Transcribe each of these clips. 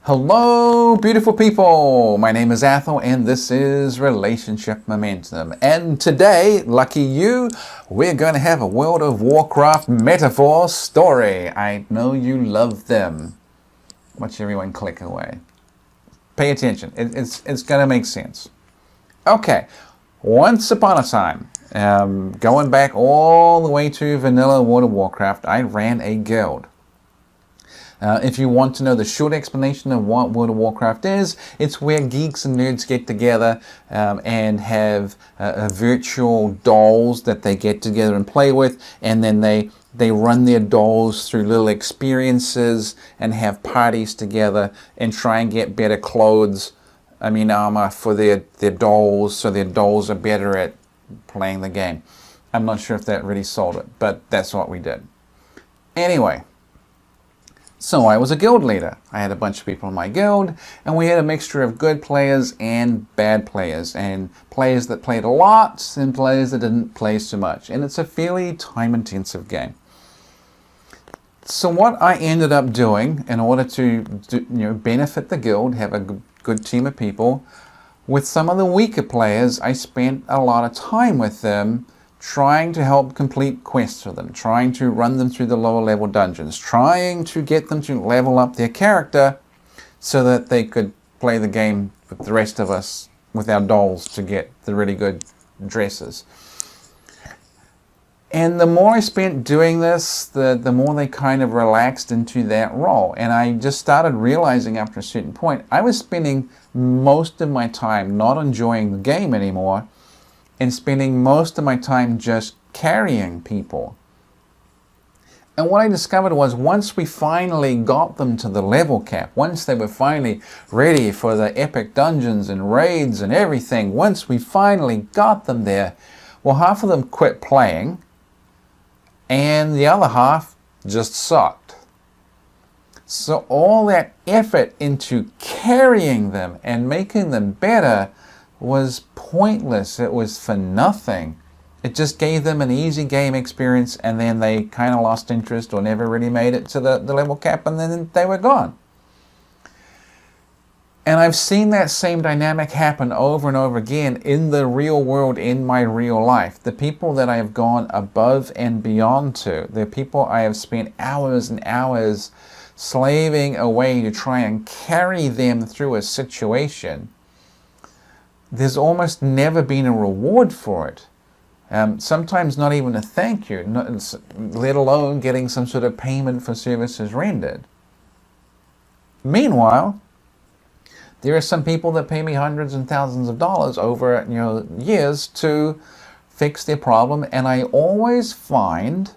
Hello, beautiful people. My name is Athol, and this is Relationship Momentum. And today, lucky you, we're going to have a World of Warcraft metaphor story. I know you love them. Watch everyone click away. Pay attention. It's going to make sense. Okay, once upon a time, going back all the way to vanilla World of Warcraft, I ran a guild. If you want to know the short explanation of what World of Warcraft is, it's where geeks and nerds get together and have virtual dolls that they get together and play with, and then they run their dolls through little experiences and have parties together and try and get better clothes, armor for their dolls, so their dolls are better at playing the game. I'm not sure if that really sold it, but that's what we did. Anyway. So I was a guild leader. I had a bunch of people in my guild, and we had a mixture of good players and bad players, and players that played a lot and players that didn't play so much. And it's a fairly time-intensive game. So what I ended up doing in order to benefit the guild, have a good team of people, with some of the weaker players, I spent a lot of time with them trying to help complete quests for them, trying to run them through the lower level dungeons, trying to get them to level up their character so that they could play the game with the rest of us with our dolls to get the really good dresses. And the more I spent doing this, the more they kind of relaxed into that role. And I just started realizing after a certain point, I was spending most of my time not enjoying the game anymore, and spending most of my time just carrying people. And what I discovered was once we finally got them to the level cap, once they were finally ready for the epic dungeons and raids and everything, once we finally got them there, well, half of them quit playing and the other half just sucked. So all that effort into carrying them and making them better was pointless. It was for nothing. It just gave them an easy game experience, and then they kind of lost interest or never really made it to the level cap, and then they were gone. And I've seen that same dynamic happen over and over again in the real world, in my real life. The people that I have gone above and beyond to, the people I have spent hours and hours slaving away to try and carry them through a situation, there's almost never been a reward for it. Sometimes not even a thank you, let alone getting some sort of payment for services rendered. Meanwhile, there are some people that pay me hundreds and thousands of dollars over years to fix their problem, and I always find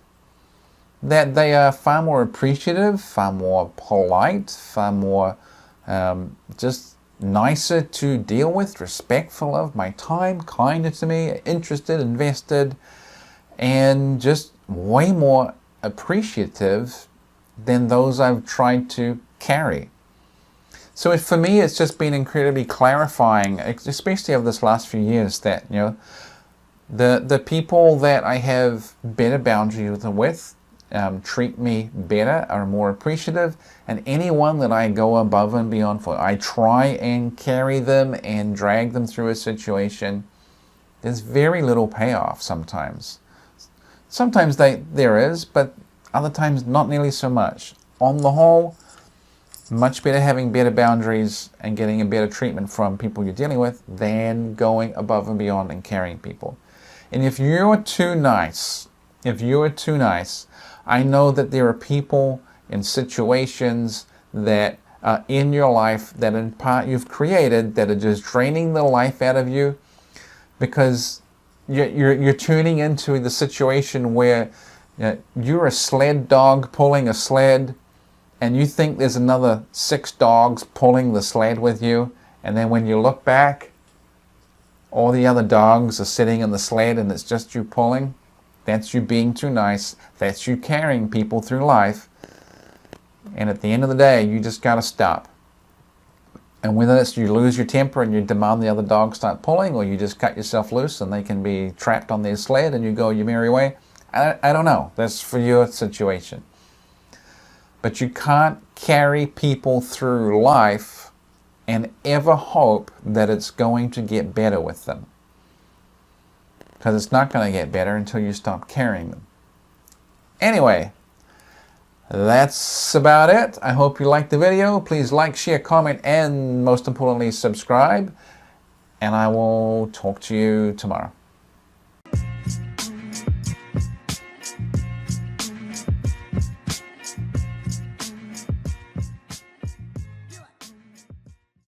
that they are far more appreciative, far more polite, far more just nicer to deal with, respectful of my time, kinder to me, interested, invested, and just way more appreciative than those I've tried to carry. So for me, it's just been incredibly clarifying, especially over this last few years, that the people that I have better boundaries with treat me better, are more appreciative, and anyone that I go above and beyond for, I try and carry them and drag them through a situation, there's very little payoff sometimes. Sometimes there is, but other times not nearly so much. On the whole, much better having better boundaries and getting a better treatment from people you're dealing with than going above and beyond and carrying people. And if you're too nice, I know that there are people in situations that are in your life that in part you've created that are just draining the life out of you, because you're tuning into the situation where you're a sled dog pulling a sled, and you think there's another 6 dogs pulling the sled with you, and then when you look back, all the other dogs are sitting in the sled and it's just you pulling. That's you being too nice. That's you carrying people through life. And at the end of the day, you just got to stop. And whether it's you lose your temper and you demand the other dogs start pulling, or you just cut yourself loose and they can be trapped on their sled and you go your merry way, I don't know. That's for your situation. But you can't carry people through life and ever hope that it's going to get better with them. Because it's not going to get better until you stop carrying them. Anyway, that's about it. I hope you liked the video. Please like, share, comment, and most importantly, subscribe. And I will talk to you tomorrow.